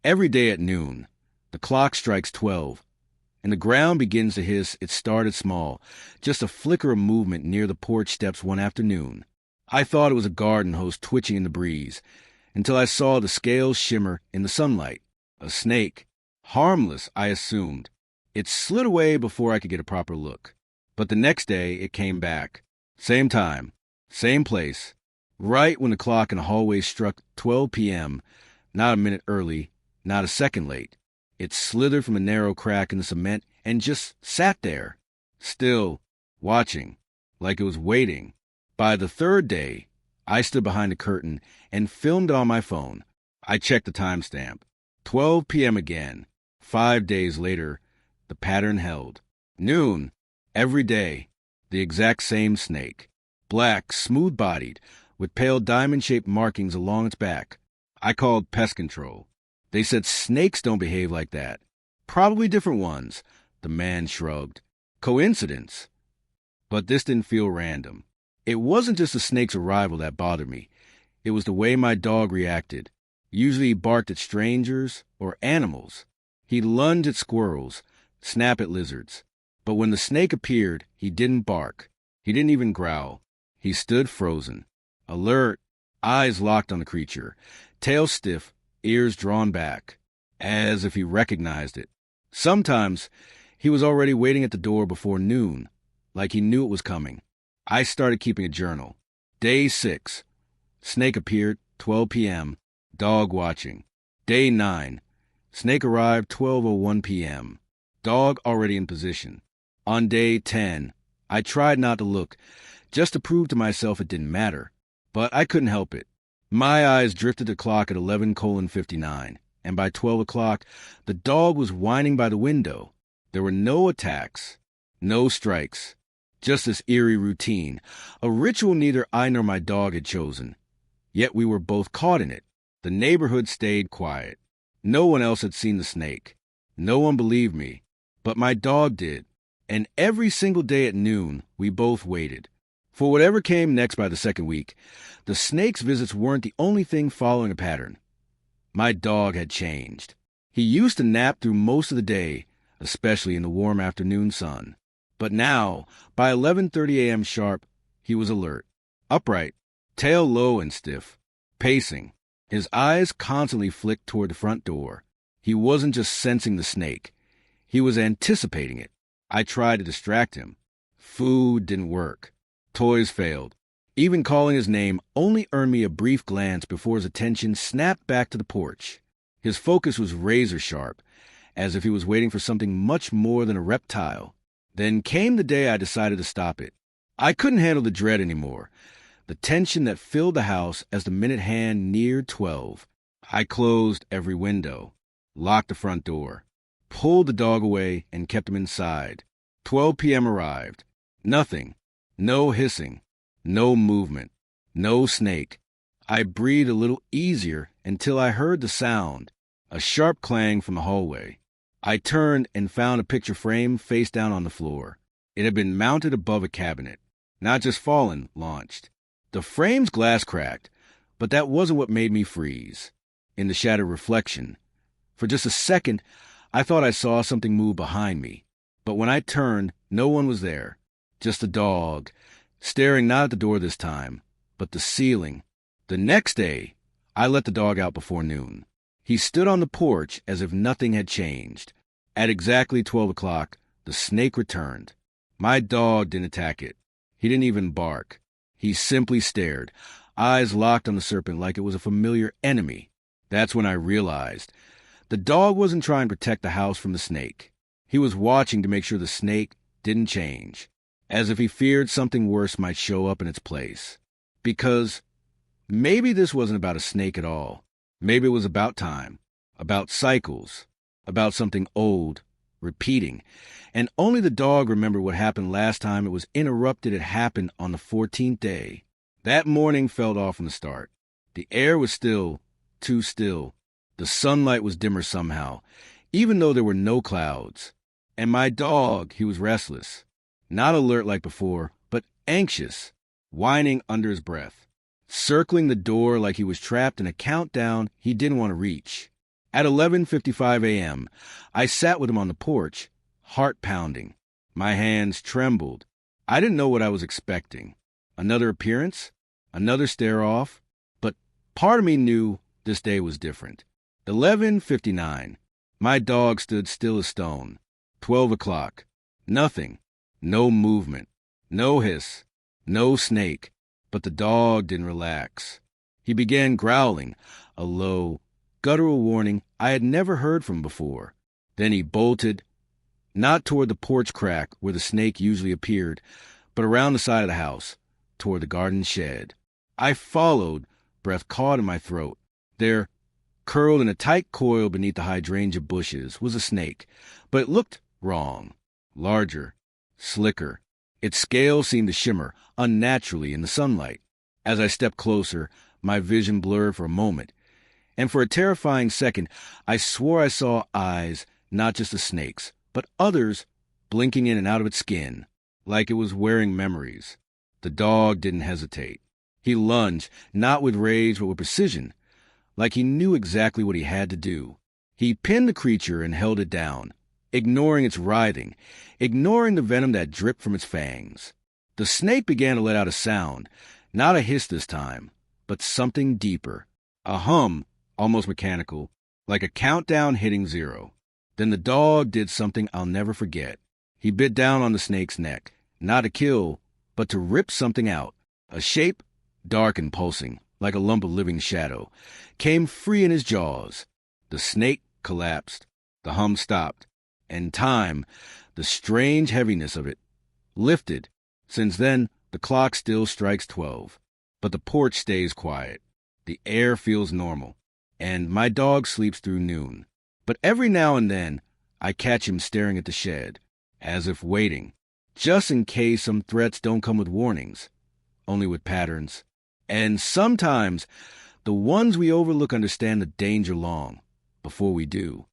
Every day at noon, the clock strikes 12, and the ground begins to hiss. It started small, just a flicker of movement near the porch steps one afternoon. I thought it was a garden hose twitching in the breeze, until I saw the scales shimmer in the sunlight. A snake. Harmless, I assumed. It slid away before I could get a proper look. But the next day, it came back. Same time, same place. Right when the clock in the hallway struck 12 p.m., not a minute early, not a second late. It slithered from a narrow crack in the cement and just sat there, still, watching, like it was waiting. By the third day, I stood behind the curtain and filmed it on my phone. I checked the timestamp. 12 p.m. again. 5 days later, the pattern held. Noon, every day, the exact same snake. Black, smooth-bodied, with pale diamond-shaped markings along its back. I called pest control. They said snakes don't behave like that. Probably different ones. The man shrugged. Coincidence. But this didn't feel random. It wasn't just the snake's arrival that bothered me. It was the way my dog reacted. Usually he barked at strangers or animals. He'd lunge at squirrels, snap at lizards. But when the snake appeared, he didn't bark. He didn't even growl. He stood frozen, alert, eyes locked on the creature, tail stiff, ears drawn back, as if he recognized it. Sometimes he was already waiting at the door before noon, like he knew it was coming. I started keeping a journal. Day 6. Snake appeared, 12 p.m., dog watching. Day 9. Snake arrived, 12:01 p.m., dog already in position. On day 10, I tried not to look, just to prove to myself it didn't matter. But I couldn't help it. My eyes drifted to the clock at 11:59, and by 12 o'clock, the dog was whining by the window. There were no attacks, no strikes, just this eerie routine, a ritual neither I nor my dog had chosen. Yet we were both caught in it. The neighborhood stayed quiet. No one else had seen the snake. No one believed me, but my dog did. And every single day at noon, we both waited. For whatever came next by the second week, the snake's visits weren't the only thing following a pattern. My dog had changed. He used to nap through most of the day, especially in the warm afternoon sun. But now, by 11:30 a.m. sharp, he was alert, upright, tail low and stiff, pacing. His eyes constantly flicked toward the front door. He wasn't just sensing the snake. He was anticipating it. I tried to distract him. Food didn't work. Toys failed. Even calling his name only earned me a brief glance before his attention snapped back to the porch. His focus was razor sharp, as if he was waiting for something much more than a reptile. Then came the day I decided to stop it. I couldn't handle the dread anymore, the tension that filled the house as the minute hand neared 12. I closed every window, locked the front door, pulled the dog away, and kept him inside. 12 p.m. arrived. Nothing. No hissing. No movement. No snake. I breathed a little easier until I heard the sound, a sharp clang from the hallway. I turned and found a picture frame face down on the floor. It had been mounted above a cabinet. Not just fallen, launched. The frame's glass cracked, but that wasn't what made me freeze. In the shattered reflection, for just a second, I thought I saw something move behind me. But when I turned, no one was there. Just the dog, staring not at the door this time, but the ceiling. The next day, I let the dog out before noon. He stood on the porch as if nothing had changed. At exactly 12 o'clock, the snake returned. My dog didn't attack it. He didn't even bark. He simply stared, eyes locked on the serpent like it was a familiar enemy. That's when I realized the dog wasn't trying to protect the house from the snake. He was watching to make sure the snake didn't change, as if he feared something worse might show up in its place. Because maybe this wasn't about a snake at all. Maybe it was about time, about cycles, about something old, repeating. And only the dog remembered what happened last time it was interrupted. It happened on the 14th day. That morning felt off from the start. The air was still, too still. The sunlight was dimmer somehow, even though there were no clouds. And my dog, he was restless. Not alert like before, but anxious, whining under his breath, circling the door like he was trapped in a countdown he didn't want to reach. At 11:55 a.m., I sat with him on the porch, heart pounding. My hands trembled. I didn't know what I was expecting. Another appearance? Another stare off? But part of me knew this day was different. 11:59. My dog stood still as stone. 12 o'clock. Nothing. No movement. No hiss. No snake. But the dog didn't relax. He began growling, a low, guttural warning I had never heard from before. Then he bolted, not toward the porch crack where the snake usually appeared, but around the side of the house, toward the garden shed. I followed, breath caught in my throat. There, curled in a tight coil beneath the hydrangea bushes, was a snake, but it looked wrong. Larger, slicker. Its scales seemed to shimmer unnaturally in the sunlight. As I stepped closer, my vision blurred for a moment, and for a terrifying second, I swore I saw eyes, not just a snake's, but others blinking in and out of its skin, like it was wearing memories. The dog didn't hesitate. He lunged, not with rage but with precision, like he knew exactly what he had to do. He pinned the creature and held it down, ignoring its writhing, ignoring the venom that dripped from its fangs. The snake began to let out a sound, not a hiss this time, but something deeper, a hum, almost mechanical, like a countdown hitting 0. Then the dog did something I'll never forget. He bit down on the snake's neck, not to kill, but to rip something out. A shape, dark and pulsing, like a lump of living shadow, came free in his jaws. The snake collapsed. The hum stopped. And time, the strange heaviness of it, lifted. Since then, the clock still strikes 12. But the porch stays quiet. The air feels normal. And my dog sleeps through noon. But every now and then, I catch him staring at the shed, as if waiting, just in case some threats don't come with warnings, only with patterns. And sometimes, the ones we overlook understand the danger long before we do.